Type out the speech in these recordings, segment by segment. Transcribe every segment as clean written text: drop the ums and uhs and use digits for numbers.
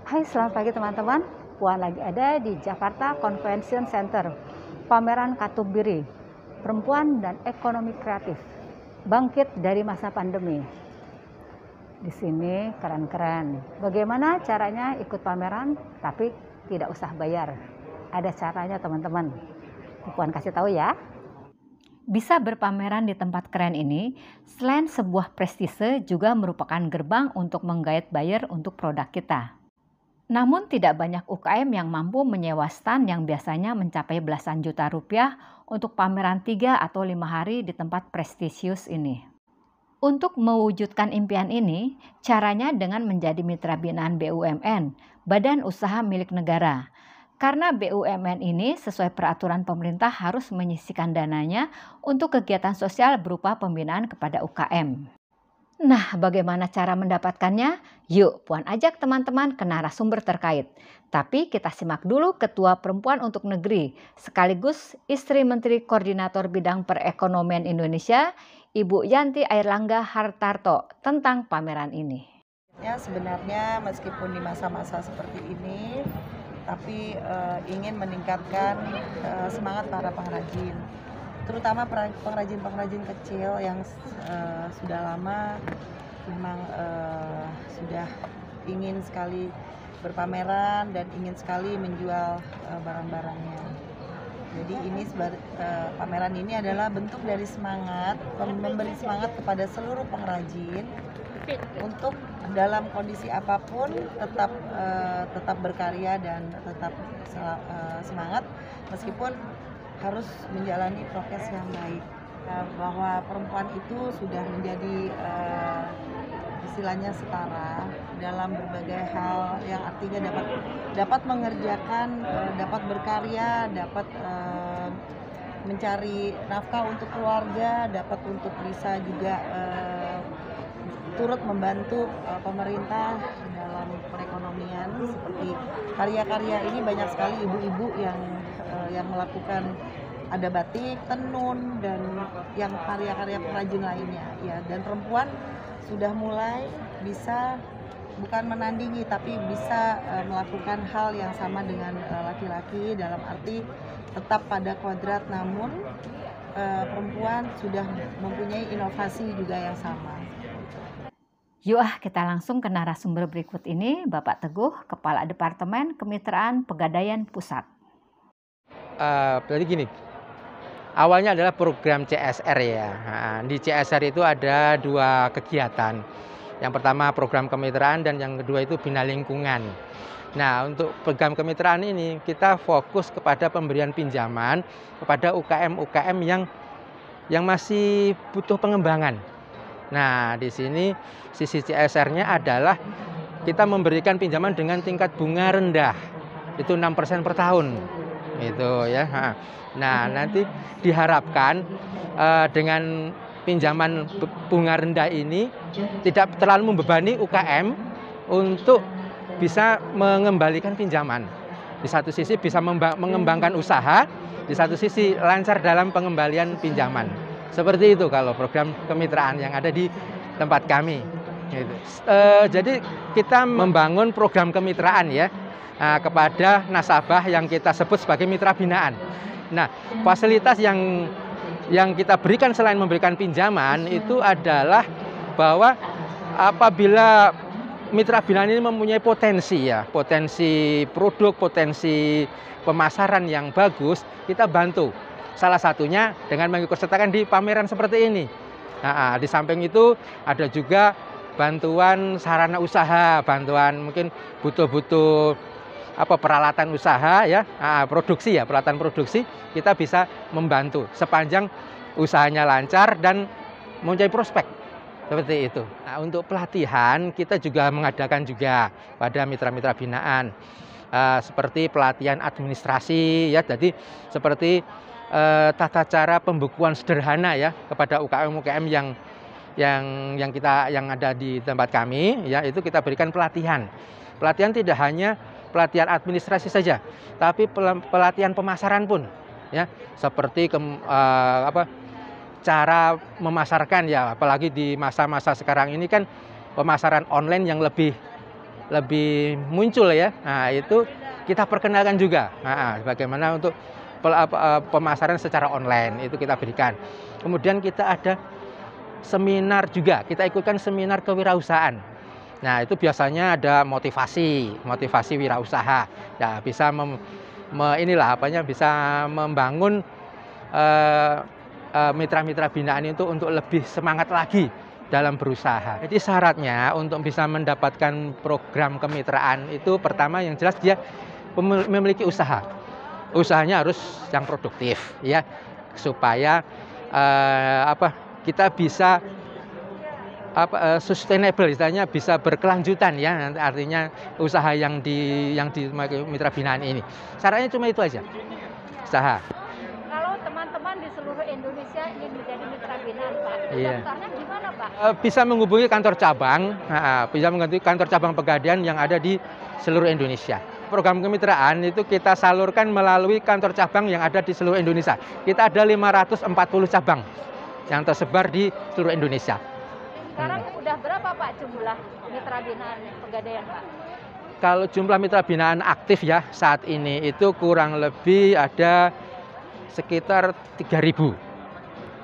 Hai, selamat pagi teman-teman. Puan lagi ada di Jakarta Convention Center, pameran Katubiri, perempuan dan ekonomi kreatif, bangkit dari masa pandemi. Di sini keren-keren. Bagaimana caranya ikut pameran tapi tidak usah bayar? Ada caranya teman-teman. Puan kasih tahu ya. Bisa berpameran di tempat keren ini, selain sebuah prestise juga merupakan gerbang untuk menggait buyer untuk produk kita. Namun tidak banyak UKM yang mampu menyewa stand yang biasanya mencapai belasan juta rupiah untuk pameran 3 atau 5 hari di tempat prestisius ini. Untuk mewujudkan impian ini, caranya dengan menjadi mitra binaan BUMN, Badan Usaha Milik Negara. Karena BUMN ini sesuai peraturan pemerintah harus menyisihkan dananya untuk kegiatan sosial berupa pembinaan kepada UKM. Nah, bagaimana cara mendapatkannya? Yuk, Puan ajak teman-teman ke narasumber terkait. Tapi kita simak dulu Ketua Perempuan untuk Negeri, sekaligus istri Menteri Koordinator Bidang Perekonomian Indonesia, Ibu Yanti Airlangga Hartarto, tentang pameran ini. Ya, sebenarnya meskipun di masa-masa seperti ini, tapi ingin meningkatkan semangat para pengrajin. Terutama pengrajin-pengrajin kecil yang sudah lama memang sudah ingin sekali berpameran dan ingin sekali menjual barang-barangnya. Jadi ini pameran ini adalah bentuk dari semangat, memberi semangat kepada seluruh pengrajin untuk dalam kondisi apapun tetap berkarya dan tetap semangat meskipun harus menjalani prokes yang baik, bahwa perempuan itu sudah menjadi istilahnya setara dalam berbagai hal yang artinya dapat mengerjakan, dapat berkarya, dapat mencari nafkah untuk keluarga, dapat untuk bisa juga turut membantu pemerintah dalam perekonomian. Seperti karya-karya ini banyak sekali ibu-ibu yang melakukan, ada batik, tenun, dan yang karya-karya pengrajin lainnya ya. Dan perempuan sudah mulai bisa bukan menandingi tapi bisa melakukan hal yang sama dengan laki-laki, dalam arti tetap pada kuadrat, namun perempuan sudah mempunyai inovasi juga yang sama. Yuk kita langsung ke narasumber berikut ini, Bapak Teguh, Kepala Departemen Kemitraan Pegadaian Pusat. Jadi gini, awalnya adalah program CSR ya. Nah, di CSR itu ada 2 kegiatan. Yang pertama program kemitraan dan yang kedua itu bina lingkungan. Nah, untuk program kemitraan ini kita fokus kepada pemberian pinjaman kepada UKM-UKM yang masih butuh pengembangan. Nah, di sini sisi CSR-nya adalah kita memberikan pinjaman dengan tingkat bunga rendah. Itu 6% per tahun. Itu ya. Nah, nanti diharapkan dengan pinjaman bunga rendah ini tidak terlalu membebani UKM untuk bisa mengembalikan pinjaman. Di satu sisi bisa mengembangkan usaha, di satu sisi lancar dalam pengembalian pinjaman. Seperti itu kalau program kemitraan yang ada di tempat kami. Gitu. Jadi kita membangun program kemitraan ya kepada nasabah yang kita sebut sebagai mitra binaan. Nah, fasilitas yang kita berikan selain memberikan pinjaman itu adalah bahwa apabila mitra binaan ini mempunyai potensi ya, potensi produk, potensi pemasaran yang bagus, kita bantu. Salah satunya dengan mengikutsertakan di pameran seperti ini. Nah, di samping itu ada juga bantuan sarana usaha, bantuan mungkin butuh peralatan usaha ya, produksi ya, peralatan produksi, kita bisa membantu sepanjang usahanya lancar dan mempunyai prospek seperti itu. Nah, untuk pelatihan kita juga mengadakan juga pada mitra-mitra binaan seperti pelatihan administrasi ya, jadi seperti tata cara pembukuan sederhana ya kepada UKM-UKM yang ada di tempat kami ya, itu kita berikan pelatihan. Pelatihan tidak hanya pelatihan administrasi saja, tapi pelatihan pemasaran pun ya, seperti cara memasarkan ya, apalagi di masa-masa sekarang ini kan pemasaran online yang lebih lebih muncul ya. Nah, itu kita perkenalkan juga. Nah, bagaimana untuk pemasaran secara online itu kita berikan. Kemudian kita ada seminar juga. Kita ikutkan seminar kewirausahaan. Nah, itu biasanya ada motivasi wirausaha. Ya, bisa bisa membangun mitra-mitra binaan itu untuk lebih semangat lagi dalam berusaha. Jadi syaratnya untuk bisa mendapatkan program kemitraan itu pertama yang jelas dia memiliki usaha. Usahanya harus yang produktif ya, supaya kita bisa sustainable, istilahnya bisa berkelanjutan ya, artinya usaha yang di mitra binaan ini. Syaratnya cuma itu aja, usaha. Kalau teman-teman di seluruh Indonesia ingin menjadi mitra binaan, Pak, daftarnya gimana, Pak? Bisa menghubungi kantor cabang, bisa menghubungi kantor cabang Pegadaian yang ada di seluruh Indonesia. Program kemitraan itu kita salurkan melalui kantor cabang yang ada di seluruh Indonesia. Kita ada 540 cabang yang tersebar di seluruh Indonesia. Sekarang udah berapa, Pak, jumlah mitra binaan Pegadaian, Pak? Kalau jumlah mitra binaan aktif ya saat ini itu kurang lebih ada sekitar 3.000.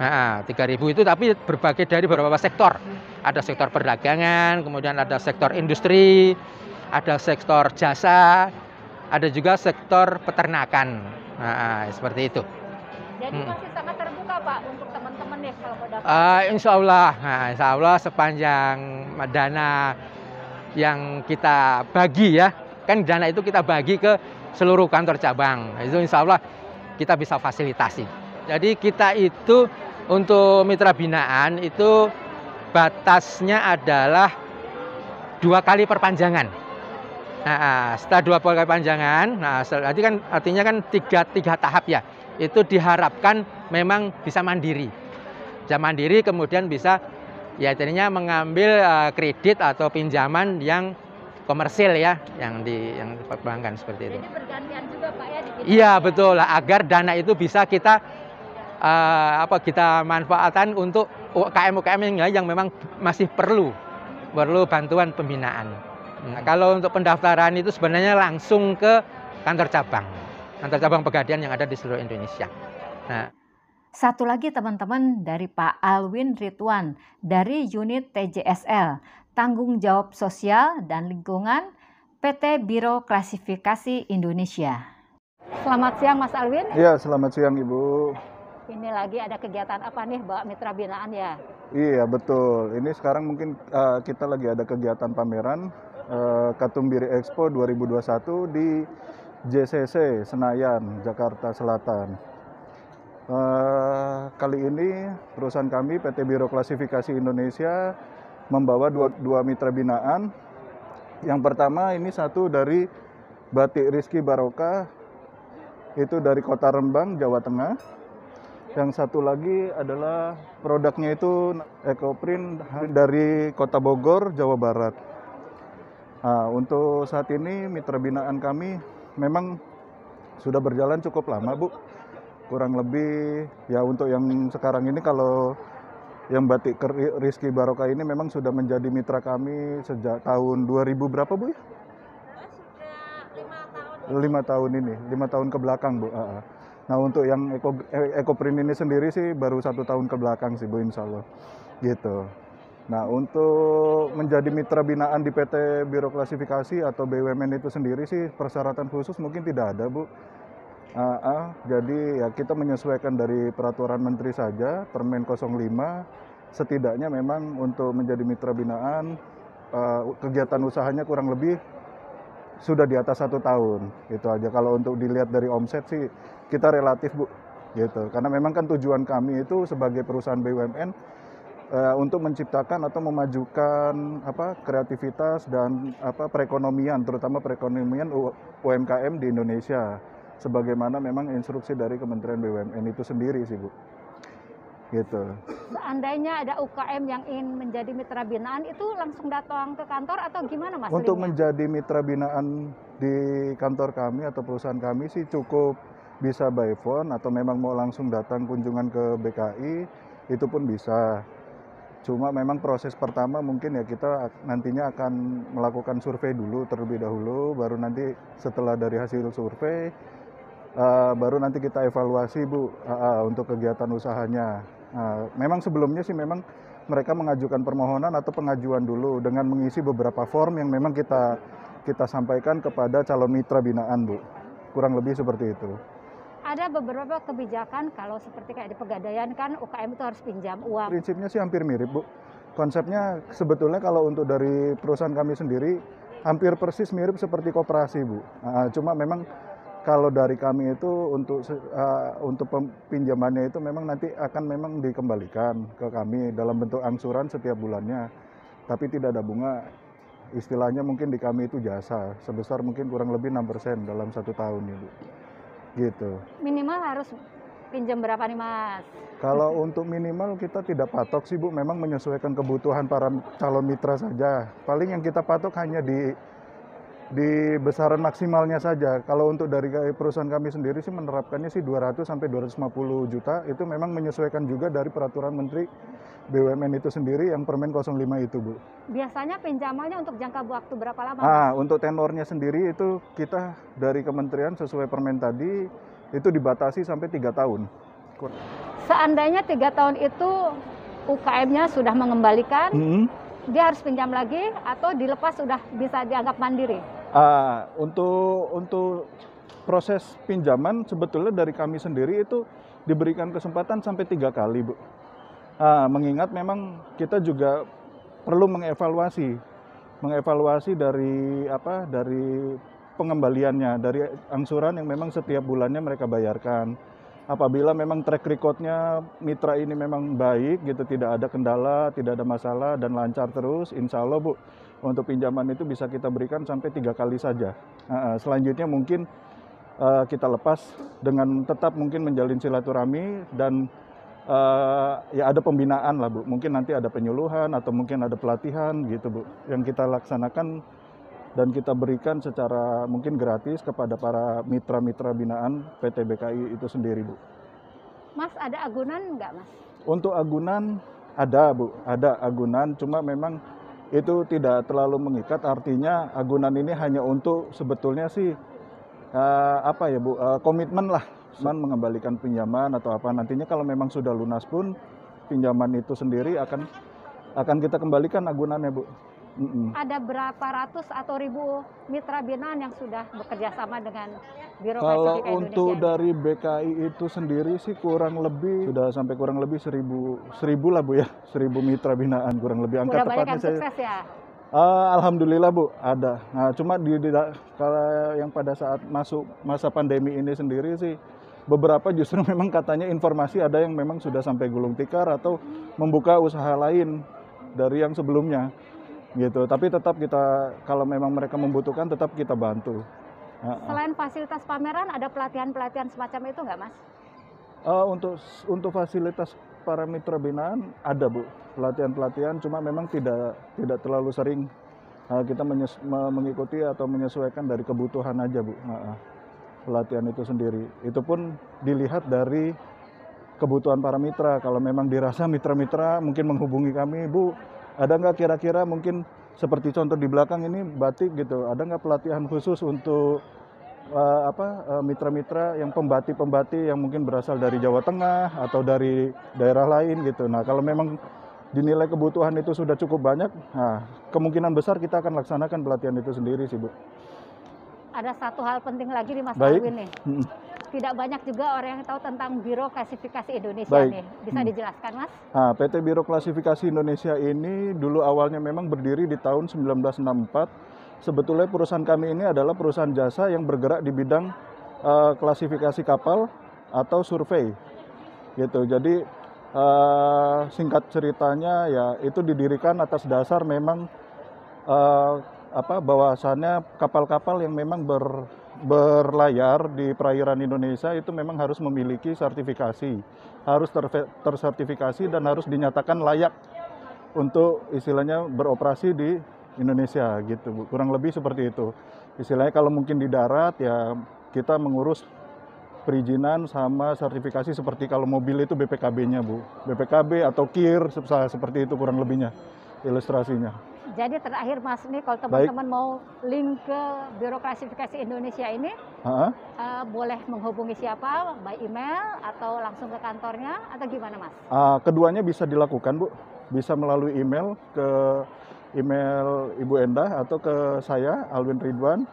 Nah, 3.000 itu tapi berbagai dari beberapa sektor. Ada sektor perdagangan, kemudian ada sektor industri, ada sektor jasa, ada juga sektor peternakan. Nah, seperti itu. Jadi masih sangat terbuka, Pak, untuk teman-teman nih kalau mau daftar. Insya Allah sepanjang dana yang kita bagi ya, kan dana itu kita bagi ke seluruh kantor cabang. Itu insya Allah kita bisa fasilitasi. Jadi kita itu untuk mitra binaan itu batasnya adalah 2 kali perpanjangan. Nah, setelah 2 kali perpanjangan, artinya kan tiga tahap ya. Itu diharapkan memang bisa mandiri. Bisa mandiri kemudian bisa ya jadinya mengambil kredit atau pinjaman yang komersil ya, yang diperbankan seperti itu. Jadi bergantian juga, Pak, ya? Iya betul, agar dana itu bisa kita kita manfaatkan untuk UKM-UKM yang memang masih perlu bantuan pembinaan. Nah, kalau untuk pendaftaran itu sebenarnya langsung ke kantor cabang Pegadaian yang ada di seluruh Indonesia. Nah, satu lagi teman-teman dari Pak Alwin Ridwan dari unit TJSL, Tanggung Jawab Sosial dan Lingkungan PT Biro Klasifikasi Indonesia. Selamat siang, Mas Alwin. Iya, selamat siang, Ibu. Ini lagi ada kegiatan apa nih, Mbak, mitra binaan ya? Iya, betul. Ini sekarang mungkin kita lagi ada kegiatan pameran Katumbiri Expo 2021 di JCC Senayan, Jakarta Selatan. Kali ini perusahaan kami PT Biro Klasifikasi Indonesia membawa dua mitra binaan. Yang pertama ini satu dari Batik Rizky Barokah, itu dari Kota Rembang, Jawa Tengah. Yang satu lagi adalah produknya itu Ecoprint dari Kota Bogor, Jawa Barat. Nah, untuk saat ini mitra binaan kami memang sudah berjalan cukup lama, Bu. Kurang lebih ya untuk yang sekarang ini kalau yang Batik Rizky Barokah ini memang sudah menjadi mitra kami sejak tahun 2000 berapa, Bu ya? Sudah 5 tahun ini, 5 tahun ke belakang, Bu. Nah, untuk yang Ecoprint ini sendiri sih baru 1 tahun ke belakang sih, Bu, insya Allah. Gitu. Nah, untuk menjadi mitra binaan di PT Biro Klasifikasi atau BUMN itu sendiri sih persyaratan khusus mungkin tidak ada, Bu. Jadi ya kita menyesuaikan dari peraturan menteri saja, Permen 05. Setidaknya memang untuk menjadi mitra binaan, kegiatan usahanya kurang lebih sudah di atas 1 tahun. Itu aja. Kalau untuk dilihat dari omset sih kita relatif, Bu. Gitu. Karena memang kan tujuan kami itu sebagai perusahaan BUMN untuk menciptakan atau memajukan kreativitas dan perekonomian, terutama perekonomian UMKM di Indonesia. Sebagaimana memang instruksi dari Kementerian BUMN itu sendiri sih, Bu. Gitu. Seandainya ada UKM yang ingin menjadi mitra binaan itu langsung datang ke kantor atau gimana, Mas? Untuk menjadi mitra binaan di kantor kami atau perusahaan kami sih cukup bisa by phone atau memang mau langsung datang kunjungan ke BKI itu pun bisa. Cuma memang proses pertama mungkin ya kita nantinya akan melakukan survei dulu terlebih dahulu, baru nanti setelah dari hasil survei, baru nanti kita evaluasi Bu untuk kegiatan usahanya. Memang sebelumnya sih memang mereka mengajukan permohonan atau pengajuan dulu dengan mengisi beberapa form yang memang kita sampaikan kepada calon mitra binaan Bu. Kurang lebih seperti itu. Ada beberapa kebijakan kalau seperti kayak di Pegadaian kan UKM itu harus pinjam uang. Prinsipnya sih hampir mirip Bu. Konsepnya sebetulnya kalau untuk dari perusahaan kami sendiri hampir persis mirip seperti koperasi Bu. Cuma memang kalau dari kami itu untuk pinjamannya itu memang nanti akan memang dikembalikan ke kami dalam bentuk angsuran setiap bulannya. Tapi tidak ada bunga. Istilahnya mungkin di kami itu jasa sebesar mungkin kurang lebih 6% dalam 1 tahun ya Bu. Gitu. Minimal harus pinjam berapa nih Mas? Kalau untuk minimal kita tidak patok sih Bu, memang menyesuaikan kebutuhan para calon mitra saja. Paling yang kita patok hanya di besaran maksimalnya saja. Kalau untuk dari perusahaan kami sendiri sih menerapkannya sih 200 sampai 250 juta. Itu memang menyesuaikan juga dari peraturan Menteri BUMN itu sendiri yang Permen 05 itu Bu. Biasanya pinjamannya untuk jangka waktu berapa lama? Untuk tenornya sendiri itu kita dari kementerian sesuai permen tadi itu dibatasi sampai 3 tahun. Seandainya 3 tahun itu UKM-nya sudah mengembalikan, dia harus pinjam lagi atau dilepas sudah bisa dianggap mandiri? Untuk proses pinjaman sebetulnya dari kami sendiri itu diberikan kesempatan sampai 3 kali Bu. Mengingat memang kita juga perlu mengevaluasi dari pengembaliannya, dari angsuran yang memang setiap bulannya mereka bayarkan. Apabila memang track record-nya mitra ini memang baik gitu, tidak ada kendala, tidak ada masalah dan lancar terus, insya Allah Bu, untuk pinjaman itu bisa kita berikan sampai 3 kali saja. Selanjutnya mungkin kita lepas dengan tetap mungkin menjalin silaturahmi dan ya ada pembinaan lah Bu, mungkin nanti ada penyuluhan atau mungkin ada pelatihan gitu Bu, yang kita laksanakan dan kita berikan secara mungkin gratis kepada para mitra-mitra binaan PT BKI itu sendiri Bu. Mas ada agunan nggak Mas? Untuk agunan ada Bu, ada agunan, cuma memang itu tidak terlalu mengikat, artinya agunan ini hanya untuk sebetulnya sih komitmen lah, mengembalikan pinjaman atau apa, nantinya kalau memang sudah lunas pun pinjaman itu sendiri akan kita kembalikan agunannya Bu. Ada berapa ratus atau ribu mitra binaan yang sudah bekerja sama dengan Biro Kalau Klasifika untuk Indonesia? dari BKI itu sendiri sih kurang lebih sudah sampai kurang lebih 1000 lah Bu ya, 1000 mitra binaan kurang lebih, angka Udah banyak tepatnya yang saya. sukses ya? Alhamdulillah Bu, ada. Nah, cuma kalau yang pada saat masuk masa pandemi ini sendiri sih beberapa justru memang katanya informasi ada yang memang sudah sampai gulung tikar atau membuka usaha lain dari yang sebelumnya gitu. Tapi tetap kita, kalau memang mereka membutuhkan, tetap kita bantu. Selain fasilitas pameran, ada pelatihan-pelatihan semacam itu nggak Mas? Untuk fasilitas para mitra binaan ada Bu, pelatihan-pelatihan, cuma memang tidak terlalu sering. Kita mengikuti atau menyesuaikan dari kebutuhan aja Bu. Pelatihan itu sendiri, itu pun dilihat dari kebutuhan para mitra. Kalau memang dirasa mitra-mitra mungkin menghubungi kami, Bu, ada nggak kira-kira mungkin seperti contoh di belakang ini batik gitu, ada nggak pelatihan khusus untuk mitra-mitra yang pembati yang mungkin berasal dari Jawa Tengah atau dari daerah lain gitu. Nah, kalau memang dinilai kebutuhan itu sudah cukup banyak, nah kemungkinan besar kita akan laksanakan pelatihan itu sendiri sih Bu. Ada satu hal penting lagi di Mas Baik. Alwin nih. Tidak banyak juga orang yang tahu tentang Biro Klasifikasi Indonesia Baik. nih. Bisa dijelaskan Mas? PT Biro Klasifikasi Indonesia ini dulu awalnya memang berdiri di tahun 1964. Sebetulnya perusahaan kami ini adalah perusahaan jasa yang bergerak di bidang klasifikasi kapal atau survei. Gitu. Jadi singkat ceritanya ya itu didirikan atas dasar memang bahwasannya kapal-kapal yang memang berlayar di perairan Indonesia itu memang harus memiliki sertifikasi, harus tersertifikasi dan harus dinyatakan layak untuk istilahnya beroperasi di Indonesia gitu Bu. Kurang lebih seperti itu. Istilahnya kalau mungkin di darat ya kita mengurus perizinan sama sertifikasi seperti kalau mobil itu BPKB-nya, Bu. BPKB atau KIR seperti itu kurang lebihnya ilustrasinya. Jadi terakhir Mas, nih kalau teman-teman mau link ke Biro Klasifikasi Indonesia ini, boleh menghubungi siapa? By email atau langsung ke kantornya atau gimana Mas? Keduanya bisa dilakukan, Bu. Bisa melalui email ke email Ibu Endah atau ke saya Alwin Ridwan.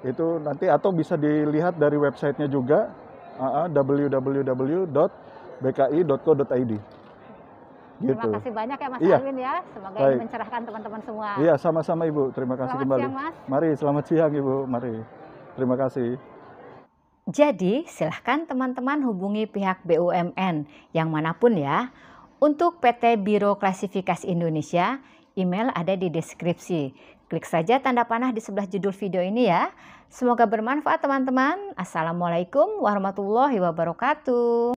Itu nanti atau bisa dilihat dari websitenya juga www.bki.co.id. Gitu. Terima kasih banyak ya Mas Alwin ya. Semoga ini mencerahkan teman-teman semua. Iya, sama-sama Ibu. Terima kasih kembali. Selamat siang, Mas. Mari, selamat siang Ibu. Mari. Terima kasih. Jadi, silahkan teman-teman hubungi pihak BUMN yang manapun ya. Untuk PT Biro Klasifikasi Indonesia, email ada di deskripsi. Klik saja tanda panah di sebelah judul video ini ya. Semoga bermanfaat teman-teman. Assalamualaikum warahmatullahi wabarakatuh.